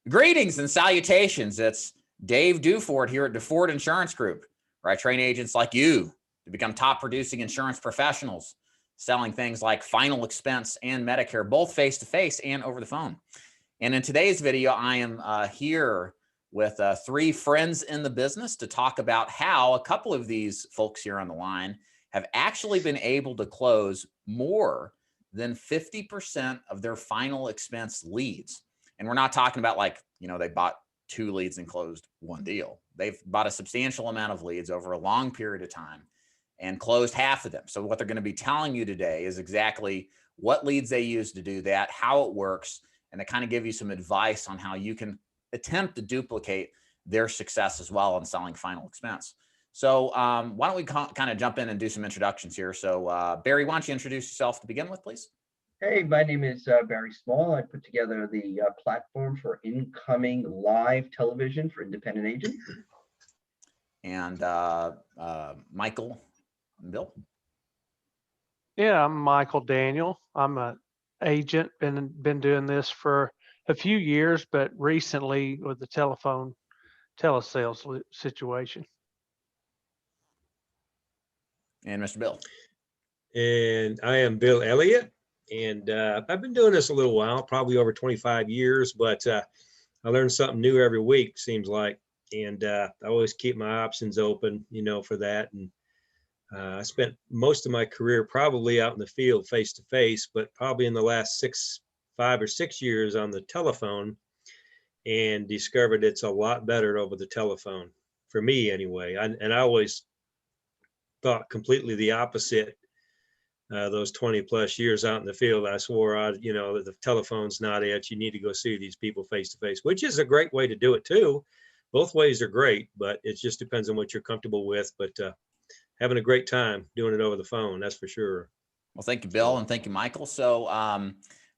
Greetings and salutations. It's Dave Duford here at Duford Insurance Group, where I train agents like you to become top producing insurance professionals, selling things like final expense and Medicare, both face-to-face and over the phone. And in today's video, I am here with three friends in the business to talk about how a couple of these folks here on the line have actually been able to close more than 50% of their final expense leads. And we're not talking about like, they bought 2 leads and closed 1 deal. They've bought a substantial amount of leads over a long period of time and closed half of them. So what they're going to be telling you today is exactly what leads they use to do that, how it works, and to kind of give you some advice on how you can attempt to duplicate their success as well in selling final expense. So why don't we kind of jump in and do some introductions here. So Barry, why don't you introduce yourself to begin with, please? Hey, my name is Barry Small. I put together the platform for incoming live television for independent agents. And Michael and Bill? Yeah, I'm Michael Daniel. I'm an agent, been doing this for a few years, but recently with the telesales situation. And Mr. Bill? And I am Bill Elliott, and I've been doing this a little while, probably over 25 years, but I learn something new every week, seems like. And I always keep my options open, for that. And I spent most of my career probably out in the field face to face, but probably in the last 5 or 6 years on the telephone, and discovered it's a lot better over the telephone for me anyway. And I always thought completely the opposite. Those 20 plus years out in the field, I swore, the telephone's not it. You need to go see these people face to face, which is a great way to do it too. Both ways are great, but it just depends on what you're comfortable with. But having a great time doing it over the phone, that's for sure. Well, thank you, Bill, and thank you, Michael. So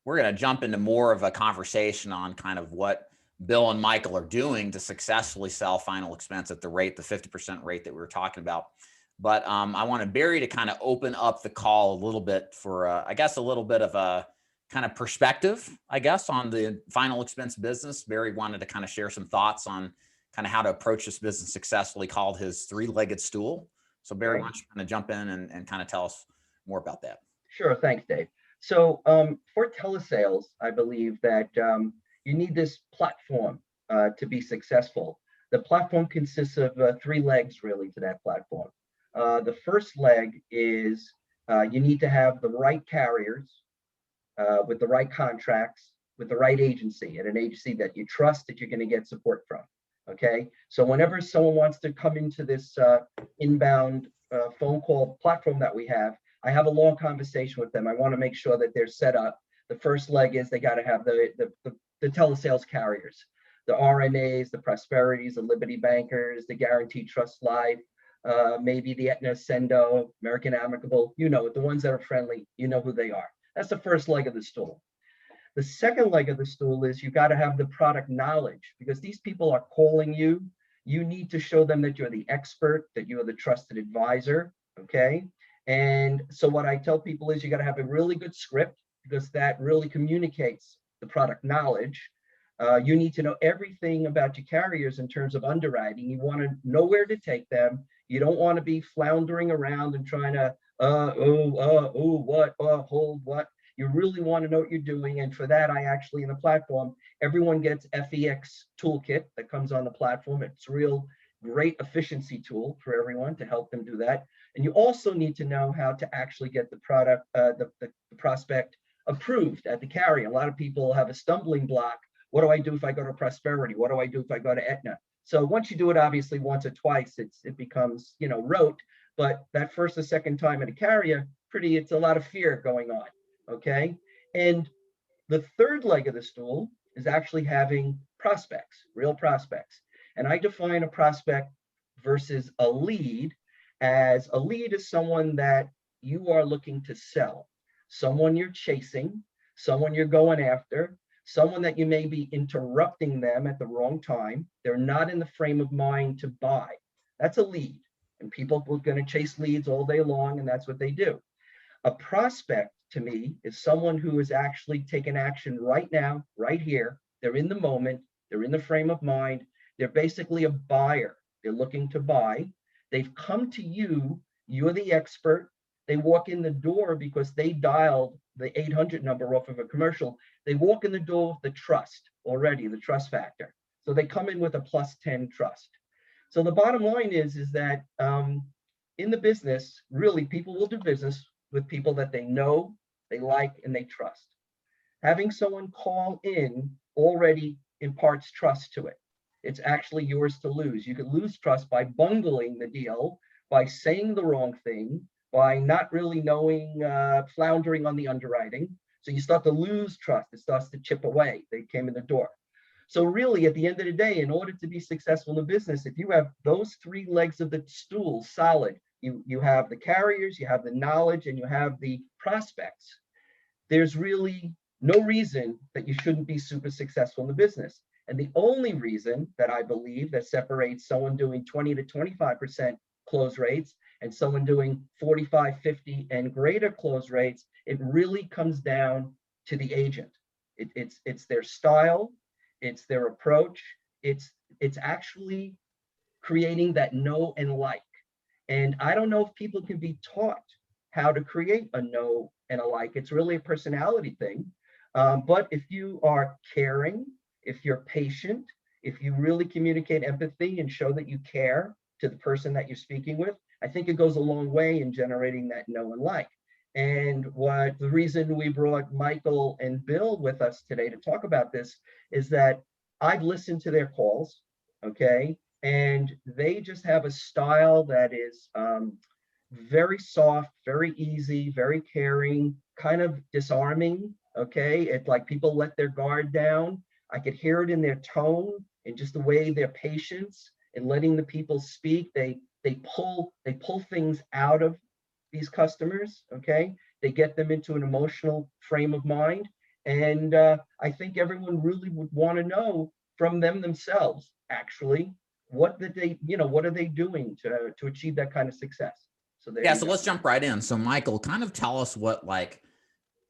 we're going to jump into more of a conversation on kind of what Bill and Michael are doing to successfully sell final expense at the 50% rate that we were talking about. But I wanted Barry to kind of open up the call a little bit for, I guess, a little bit of a kind of perspective, I guess, on the final expense business. Barry wanted to kind of share some thoughts on kind of how to approach this business successfully, called his Three-Legged Stool. So Barry, why don't you kind of jump in and kind of tell us more about that? Sure, thanks, Dave. So for telesales, I believe that you need this platform to be successful. The platform consists of 3 legs, really, to that platform. The first leg is you need to have the right carriers with the right contracts, with the right agency, and an agency that you trust, that you're going to get support from. Okay, so whenever someone wants to come into this inbound phone call platform that we have, I have a long conversation with them. I want to make sure that they're set up. The first leg is they got to have the telesales carriers, the RNAs, the Prosperities, the Liberty Bankers, the Guaranteed Trust Life, maybe the Aetna, Sendo, American Amicable, the ones that are friendly, who they are. That's the first leg of the stool. The second leg of the stool is you got to have the product knowledge, because these people are calling you. You need to show them that you're the expert, that you are the trusted advisor, okay? And so what I tell people is you got to have a really good script, because that really communicates the product knowledge. You need to know everything about your carriers in terms of underwriting. You want to know where to take them. You don't want to be floundering around and trying to, hold what. You really want to know what you're doing. And for that, I actually, in the platform, everyone gets FEX toolkit that comes on the platform. It's a real great efficiency tool for everyone to help them do that. And you also need to know how to actually get the product, the prospect approved at the carrier. A lot of people have a stumbling block. What do I do if I go to Prosperity? What do I do if I go to Aetna? So once you do it, obviously once or twice, it becomes, rote. But that first or second time at a carrier, it's a lot of fear going on. Okay. And the third leg of the stool is actually having prospects, real prospects. And I define a prospect versus a lead as a lead is someone that you are looking to sell, someone you're chasing, someone you're going after, someone that you may be interrupting them at the wrong time. They're not in the frame of mind to buy. That's a lead. And people are going to chase leads all day long, and that's what they do. A prospect, to me, is someone who is actually taking action right now, right here, They're in the moment. They're in the frame of mind. They're basically a buyer. They're looking to buy. They've come to you. You're the expert. They walk in the door because they dialed the 800 number off of a commercial. They walk in the door with the trust already, the trust factor. So they come in with a +10 trust. So the bottom line is that in the business, really, people will do business with people that they know, they like, and they trust. Having someone call in already imparts trust to it. It's actually yours to lose. You could lose trust by bungling the deal, by saying the wrong thing, by not really knowing, floundering on the underwriting. So you start to lose trust. It starts to chip away. They came in the door. So really, at the end of the day, in order to be successful in the business, if you have those 3 legs of the stool solid, you have the carriers, you have the knowledge, and you have the prospects, there's really no reason that you shouldn't be super successful in the business. And the only reason that I believe that separates someone doing 20 to 25% close rates and someone doing 45, 50 and greater close rates, it really comes down to the agent. It's their style, it's their approach, it's actually creating that know and like. And I don't know if people can be taught how to create a know and a like. It's really a personality thing. But if you are caring, if you're patient, if you really communicate empathy and show that you care to the person that you're speaking with, I think it goes a long way in generating that know and like. And what the reason we brought Michael and Bill with us today to talk about this is that I've listened to their calls, okay? And they just have a style that is very soft, very easy, very caring, kind of disarming, okay? It's like people let their guard down. I could hear it in their tone and just the way their patience and letting the people speak. They pull things out of these customers, okay? They get them into an emotional frame of mind. And I think everyone really would want to know from them themselves, actually, what are they doing to achieve that kind of success? So there Yeah, you so go. let's jump right in. So Michael, kind of tell us what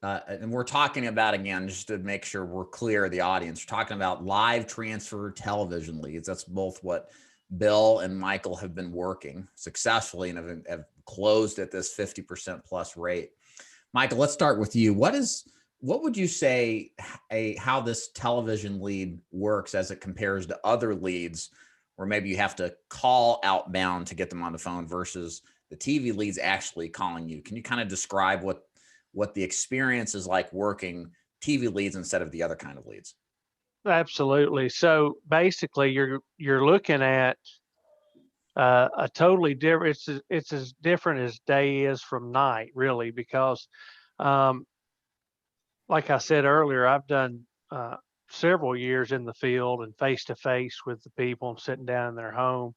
and we're talking about, again, just to make sure we're clear, the audience, we're talking about live transfer television leads. That's both what Bill and Michael have been working successfully and have closed at this 50% plus rate. Michael, let's start with you. What would you say how this television lead works as it compares to other leads where maybe you have to call outbound to get them on the phone versus the TV leads actually calling you? Can you kind of describe what the experience is like working TV leads instead of the other kind of leads? Absolutely. So basically, you're looking at a totally different. It's as different as day is from night, really, because, like I said earlier, I've done several years in the field and face to face with the people and sitting down in their home.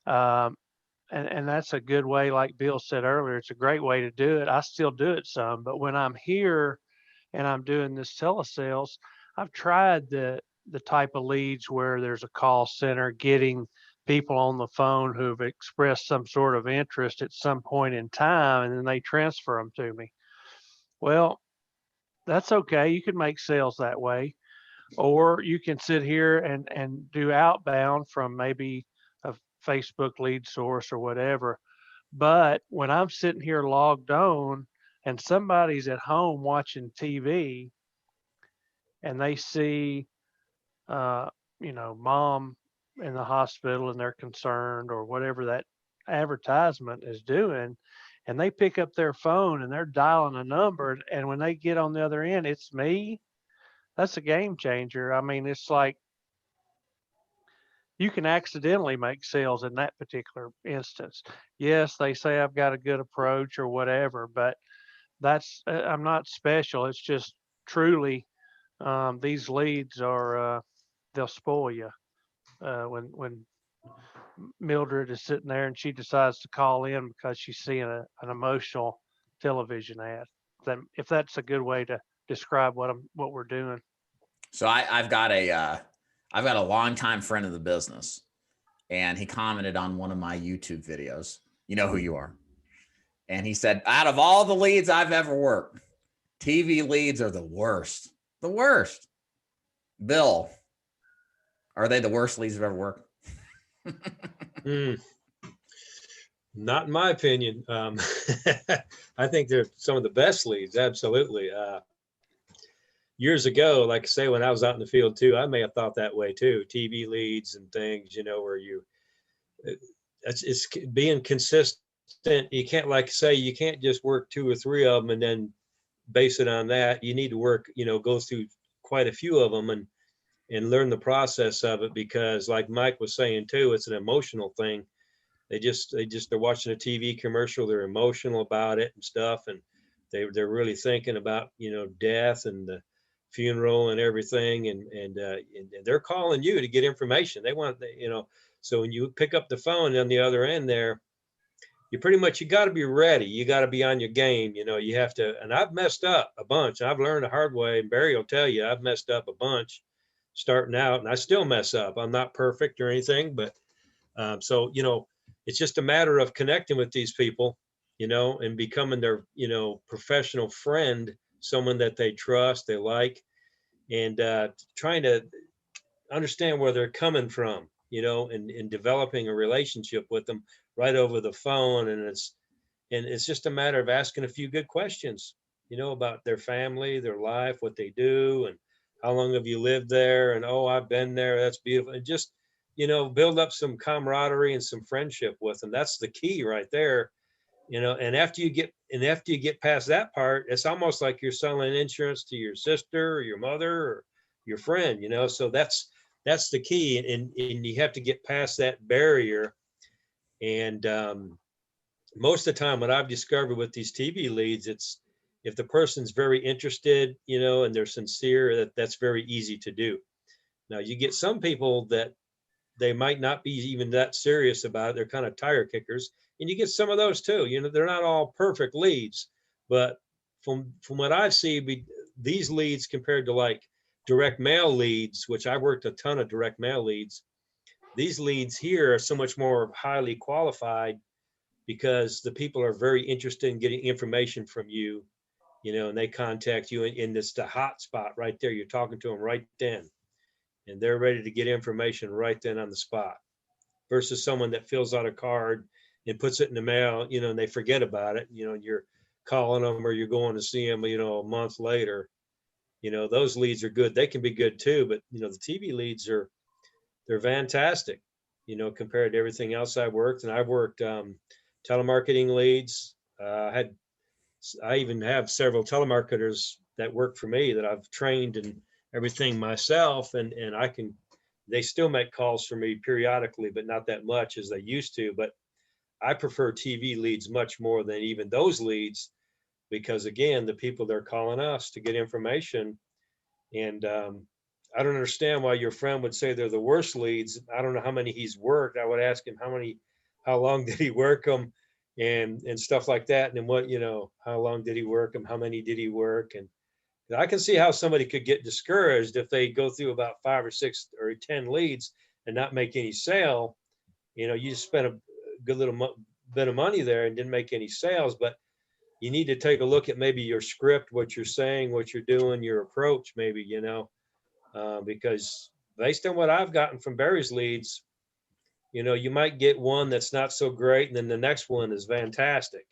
And that's a good way, like Bill said earlier, it's a great way to do it. I still do it some, but when I'm here and I'm doing this telesales, I've tried the type of leads where there's a call center getting people on the phone who've expressed some sort of interest at some point in time, and then they transfer them to me. Well, that's okay. You can make sales that way, or you can sit here and do outbound from maybe a Facebook lead source or whatever. But when I'm sitting here logged on and somebody's at home watching TV and they see, mom in the hospital and they're concerned or whatever that advertisement is doing, and they pick up their phone and they're dialing a number, and when they get on the other end, it's me. That's a game changer. I mean, it's like you can accidentally make sales in that particular instance. Yes, they say I've got a good approach or whatever, but I'm not special. It's just truly these leads are they'll spoil you when Mildred is sitting there and she decides to call in because she's seeing an emotional television ad. If that's a good way to describe what we're doing. So I've got a longtime friend of the business, and he commented on one of my YouTube videos. You know who you are. And he said, out of all the leads I've ever worked, TV leads are the worst. The worst. Bill, are they the worst leads you've ever worked? Not in my opinion. I think they're some of the best leads. Absolutely. Years ago, like I say, when I was out in the field too, I may have thought that way too. TV leads and things, where it's being consistent. You can't, like say, you can't just work 2 or 3 of them and then base it on that. You need to work, go through quite a few of them and learn the process of it, because like Mike was saying too, it's an emotional thing. They're watching a TV commercial, they're emotional about it and stuff, and they're really thinking about death and the funeral and everything, and they're calling you to get information. They want so when you pick up the phone on the other end there, you got to be ready. You got to be on your game. You have to. And I've messed up a bunch. I've learned the hard way, and Barry will tell you I've messed up a bunch starting out, and I still mess up. I'm not perfect or anything, but so it's just a matter of connecting with these people, and becoming their professional friend, someone that they trust, they like, and trying to understand where they're coming from, and developing a relationship with them right over the phone. And it's just a matter of asking a few good questions, about their family, their life, what they do, and how long have you lived there? And, oh, I've been there. That's beautiful. And just, build up some camaraderie and some friendship with them. That's the key right there. And after you get past that part, it's almost like you're selling insurance to your sister or your mother or your friend, so that's the key. And you have to get past that barrier. And most of the time, what I've discovered with these TV leads, it's if the person's very interested, and they're sincere, that's very easy to do. Now you get some people that they might not be even that serious about it. They're kind of tire kickers, and you get some of those too. They're not all perfect leads, but from what I see, these leads compared to like direct mail leads, which I worked a ton of direct mail leads, these leads here are so much more highly qualified because the people are very interested in getting information from you, and they contact you, and it's the hot spot right there. You're talking to them right then, and they're ready to get information right then on the spot, versus someone that fills out a card and puts it in the mail, and they forget about it, and you're calling them or you're going to see them, a month later. Those leads are good. They can be good too, but the TV leads they're fantastic, compared to everything else I've worked. And I've worked telemarketing leads. I even have several telemarketers that work for me that I've trained and everything myself, and they still make calls for me periodically, but not that much as they used to. But I prefer TV leads much more than even those leads, because again, the people, they're calling us to get information. And I don't understand why your friend would say they're the worst leads. I don't know how many he's worked. I would ask him how long did he work them, and stuff like that. And then what, how long did he work them? How many did he work? And I can see how somebody could get discouraged if they go through about 5 or 6 or 10 leads and not make any sale. You just spent a good little bit of money there and didn't make any sales. But you need to take a look at maybe your script, what you're saying, what you're doing, your approach, maybe, because based on what I've gotten from Barry's leads, you might get one that's not so great, and then the next one is fantastic.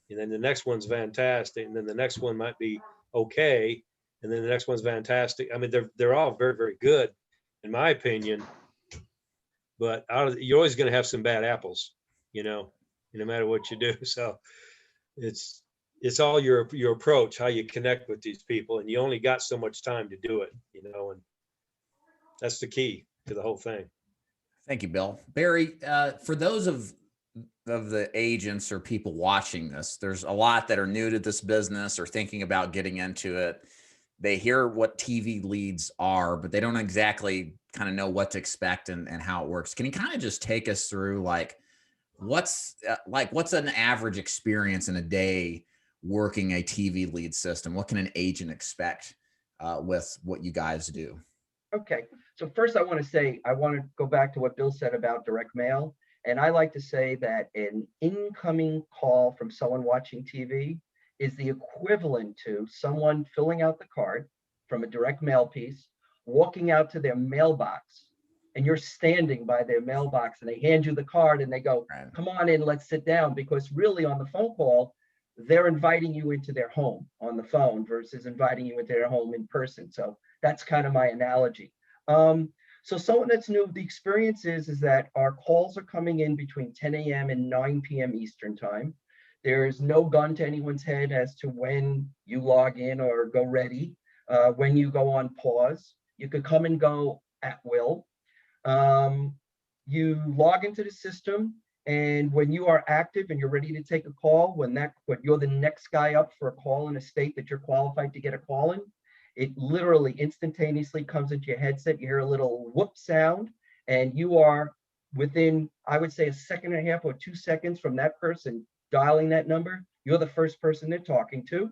And then the next one's fantastic. And then the next one might be okay. And then the next one's fantastic. I mean, they're all very, very good, in my opinion. But you're always going to have some bad apples, no matter what you do. So it's all your approach, how you connect with these people. And you only got so much time to do it, and that's the key to the whole thing. Thank you, Bill. Barry, for those of the agents or people watching this, there's a lot that are new to this business or thinking about getting into it. They hear what TV leads are, but they don't exactly kind of know what to expect and how it works. Can you kind of just take us through what's an average experience in a day working a TV lead system? What can an agent expect with what you guys do? Okay, so first I want to go back to what Bill said about direct mail. And I like to say that an incoming call from someone watching TV is the equivalent to someone filling out the card from a direct mail piece, walking out to their mailbox, and you're standing by their mailbox, and they hand you the card and they go, Right. come on in, let's sit down. Because really on the phone call, they're inviting you into their home on the phone versus inviting you into their home in person. So that's kind of my analogy. So someone that's new, the experience is that our calls are coming in between 10 a.m. and 9 p.m. Eastern time. There is no gun to anyone's head as to when you log in or go ready, when you go on pause. You could come and go at will. You log into the system, and when you are active and you're ready to take a call, when you're the next guy up for a call in a state that you're qualified to get a call in, it literally instantaneously comes into your headset. You hear a little whoop sound, and you are within, I would say, a second and a half or 2 seconds from that person dialing that number. You're the first person they're talking to.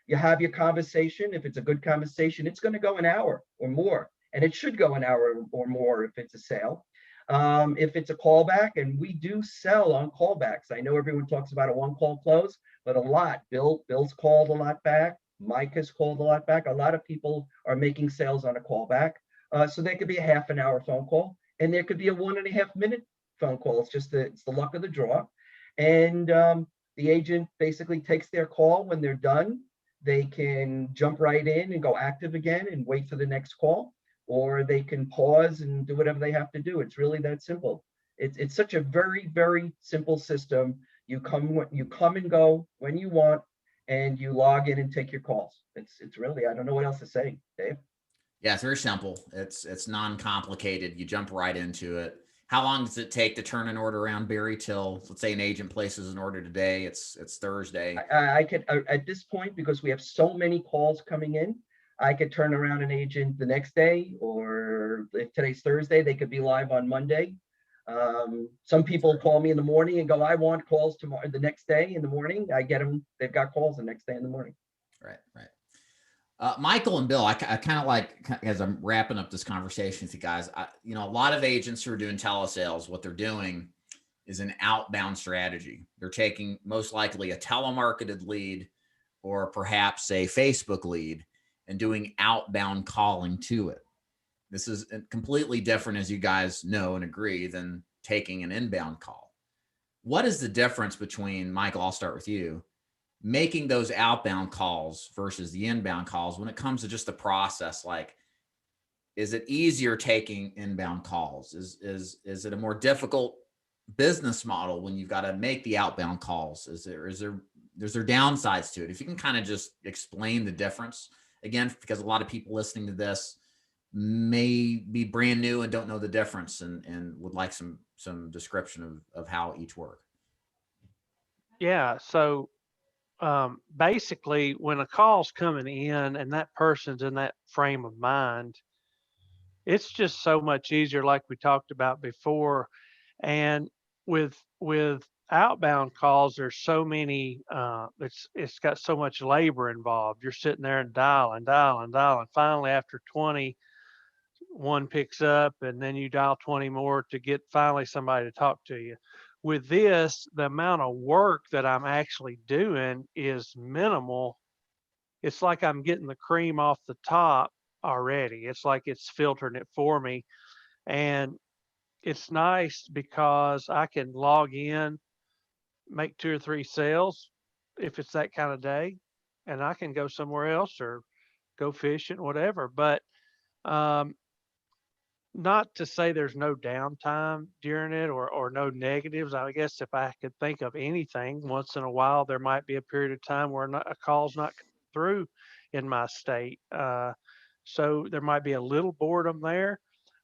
You have your conversation. If it's a good conversation, it's going to go an hour or more, and it should go an hour or more if it's a sale. If it's a callback, and we do sell on callbacks. I know everyone talks about a one-call close, but a lot. Bill's called a lot back. Mike has called a lot back. A lot of people are making sales on a callback. So there could be a half an hour phone call, and there could be a 1.5 minute phone call. It's the luck of the draw. And the agent basically takes their call. When they're done, they can jump right in and go active again and wait for the next call, or they can pause and do whatever they have to do. It's really that simple. It's such a very, very simple system. You come and go when you want, and you log in and take your calls. It's really, I don't know what else to say, Dave. Yeah, it's very simple. It's non-complicated. You jump right into it. How long does it take to turn an order around, Barry, till, let's say, an agent places an order today? It's Thursday. I could, at this point, because we have so many calls coming in, I could turn around an agent the next day, or if today's Thursday, they could be live on Monday. Some people call me in the morning and go, I want calls tomorrow, the next day in the morning. I get them. They've got calls the next day in the morning. Right. Michael and Bill, I kind of like, as I'm wrapping up this conversation with you guys, a lot of agents who are doing telesales, what they're doing is an outbound strategy. They're taking most likely a telemarketed lead or perhaps a Facebook lead and doing outbound calling to it. This is completely different, as you guys know and agree, than taking an inbound call. What is the difference between, Michael, I'll start with you, making those outbound calls versus the inbound calls when it comes to just the process? Like, is it easier taking inbound calls? Is it a more difficult business model when you've got to make the outbound calls? Is there downsides to it? If you can kind of just explain the difference again, because a lot of people listening to this may be brand new and don't know the difference, and would like some description of how each work. Yeah. So basically, when a call's coming in and that person's in that frame of mind, it's just so much easier, like we talked about before. And with outbound calls, there's so many. It's got so much labor involved. You're sitting there and dialing. Finally, after 20, one picks up, and then you dial 20 more to get finally somebody to talk to you. With this, the amount of work that I'm actually doing is minimal. It's like I'm getting the cream off the top already. It's like it's filtering it for me. And it's nice because I can log in, make 2 or 3 sales if it's that kind of day, and I can go somewhere else or go fishing, whatever. But not to say there's no downtime during it or no negatives. I guess if I could think of anything, once in a while, there might be a period of time where a call's not through in my state. So there might be a little boredom there,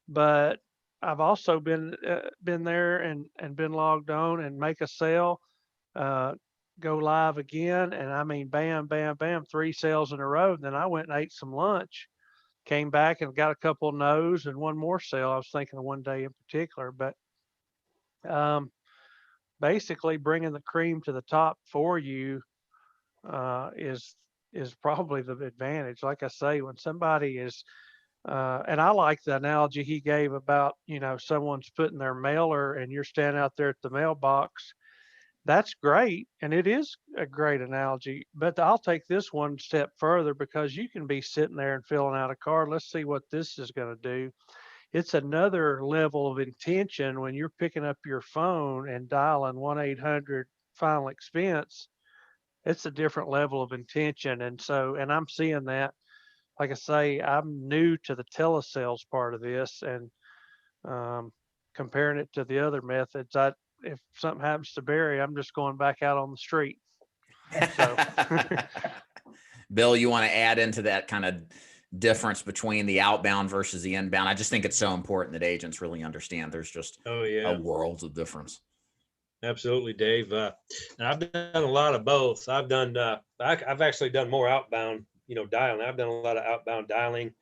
but I've also been there and been logged on and make a sale, go live again. And I mean, bam, bam, bam, 3 sales in a row. And then I went and ate some lunch, came back and got a couple of no's and one more sale. I was thinking of one day in particular, but basically bringing the cream to the top for you is probably the advantage. Like I say, when somebody is, and I like the analogy he gave about, someone's putting their mailer and you're standing out there at the mailbox. That's great, and it is a great analogy, but I'll take this one step further because you can be sitting there and filling out a card. Let's see what this is going to do. It's another level of intention when you're picking up your phone and dialing 1-800 final expense. It's a different level of intention. And I'm seeing that, like I say, I'm new to the telesales part of this, and um, comparing it to the other methods, if something happens to Barry, I'm just going back out on the street. So, Bill, you want to add into that kind of difference between the outbound versus the inbound? I just think it's so important that agents really understand there's just a world of difference. Absolutely, Dave. And I've done a lot of both. I've actually done more outbound, dialing. I've done a lot of outbound dialing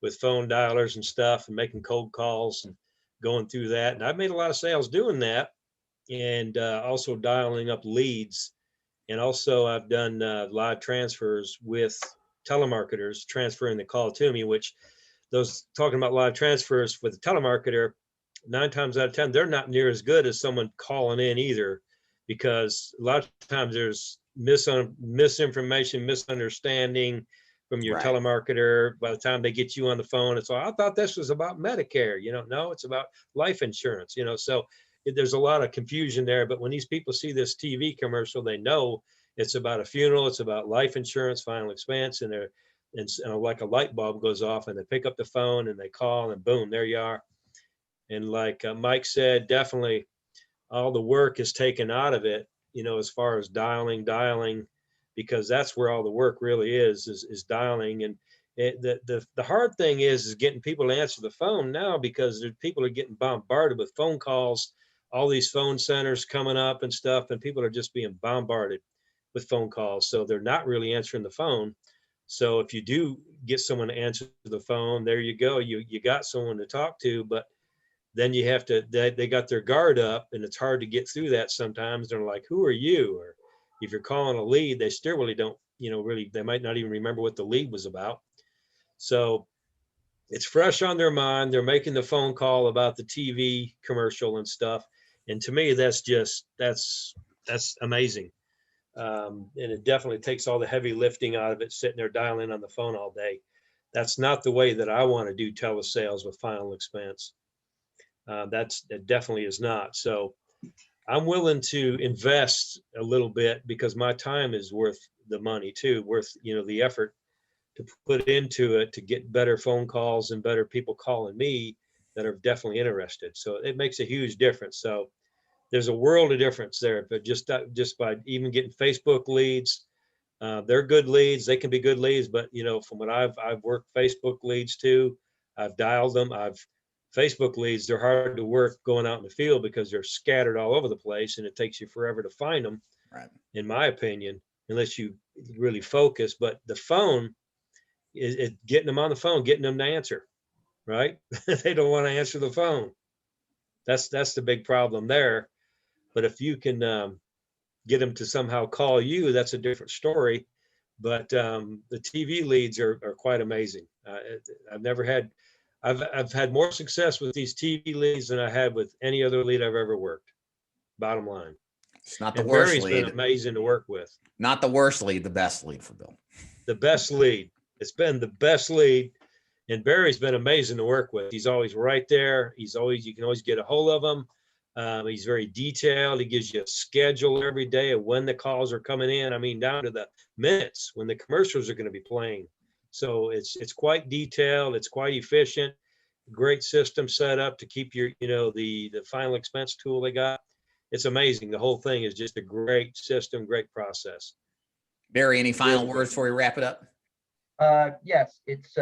with phone dialers and stuff, and making cold calls and going through that. And I've made a lot of sales doing that, and also dialing up leads. And also I've done live transfers with telemarketers transferring the call to me, which those talking about live transfers with the telemarketer, 9 times out of 10, they're not near as good as someone calling in either, because a lot of times there's misinformation, misunderstanding from your telemarketer. By the time they get you on the phone, it's I thought this was about Medicare. No, it's about life insurance. So there's a lot of confusion there. But when these people see this TV commercial, they know it's about a funeral, it's about life insurance, final expense, and like a light bulb goes off, and they pick up the phone and they call, and boom, there you are. And like Mike said, definitely all the work is taken out of it, as far as dialing, because that's where all the work really is dialing. And the hard thing is getting people to answer the phone now, because people are getting bombarded with phone calls, all these phone centers coming up and stuff, and people are just being bombarded with phone calls. So they're not really answering the phone. So if you do get someone to answer the phone, there you go. You got someone to talk to, but then you have to, they got their guard up, and it's hard to get through that sometimes. They're like, who are you? Or if you're calling a lead, they still really don't, they might not even remember what the lead was about. So it's fresh on their mind. They're making the phone call about the TV commercial and stuff. And to me, that's amazing. And it definitely takes all the heavy lifting out of it, sitting there dialing on the phone all day. That's not the way that I want to do telesales with final expense. It definitely is not. So I'm willing to invest a little bit, because my time is worth the money too, worth, the effort to put into it to get better phone calls and better people calling me that are definitely interested. So it makes a huge difference. So there's a world of difference there, but just by even getting Facebook leads, they're good leads. They can be good leads, but from what I've worked Facebook leads too. I've dialed them. Facebook leads, they're hard to work going out in the field because they're scattered all over the place, and it takes you forever to find them, in my opinion, unless you really focus. But the phone is getting them on the phone, getting them to answer, right? They don't want to answer the phone. That's the big problem there. But if you can get them to somehow call you, that's a different story. But the TV leads are quite amazing. I've had more success with these TV leads than I had with any other lead I've ever worked. Bottom line. It's not the worst lead. Barry's been amazing to work with. Not the worst lead, the best lead for Bill. The best lead. It's been the best lead. And Barry's been amazing to work with. He's always right there. You can always get a hold of him. He's very detailed. He gives you a schedule every day of when the calls are coming in. I mean, down to the minutes when the commercials are going to be playing. So it's quite detailed. It's quite efficient. Great system set up to keep your, the final expense tool they got. It's amazing. The whole thing is just a great system, great process. Barry, any final words before we wrap it up? Yes, it's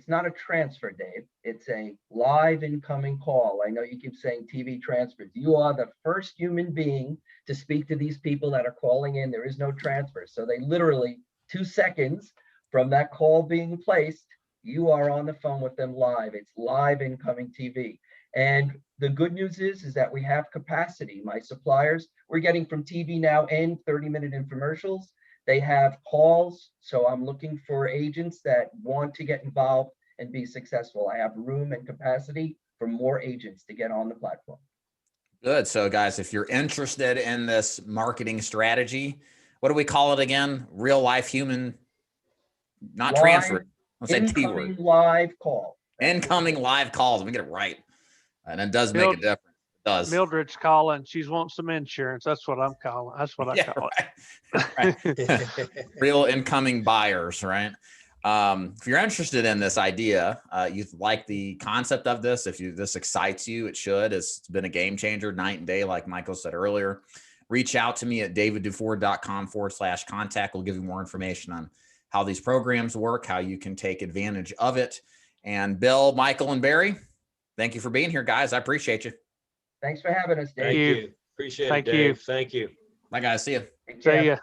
not a transfer, Dave. It's a live incoming call. I know you keep saying TV transfers. You are the first human being to speak to these people that are calling in. There is no transfer. So they literally 2 seconds from that call being placed, you are on the phone with them live. It's live incoming TV. And the good news is that we have capacity. My suppliers, we're getting from TV now and 30-minute infomercials. They have calls, so I'm looking for agents that want to get involved and be successful. I have room and capacity for more agents to get on the platform. Good. So guys, if you're interested in this marketing strategy, what do we call it again? Real life human, not transfer. Let's say T word. Incoming live call. That's Incoming live calls. Let me get it right. And it does make a difference. It does. Mildred's calling. She's wanting some insurance. That's what I'm calling. That's what I Yeah, call right. it. Real incoming buyers, right? If you're interested in this idea, you like the concept of this, this excites you, it should. It's been a game changer night and day, like Michael said earlier. Reach out to me at davidduford.com/contact. We'll give you more information on how these programs work, how you can take advantage of it. And Bill, Michael, and Barry, thank you for being here, guys. I appreciate you. Thanks for having us, Dave. Thank you. Appreciate it, Thank you. Dave. Thank you. Bye, guys. See you. Take care. See ya.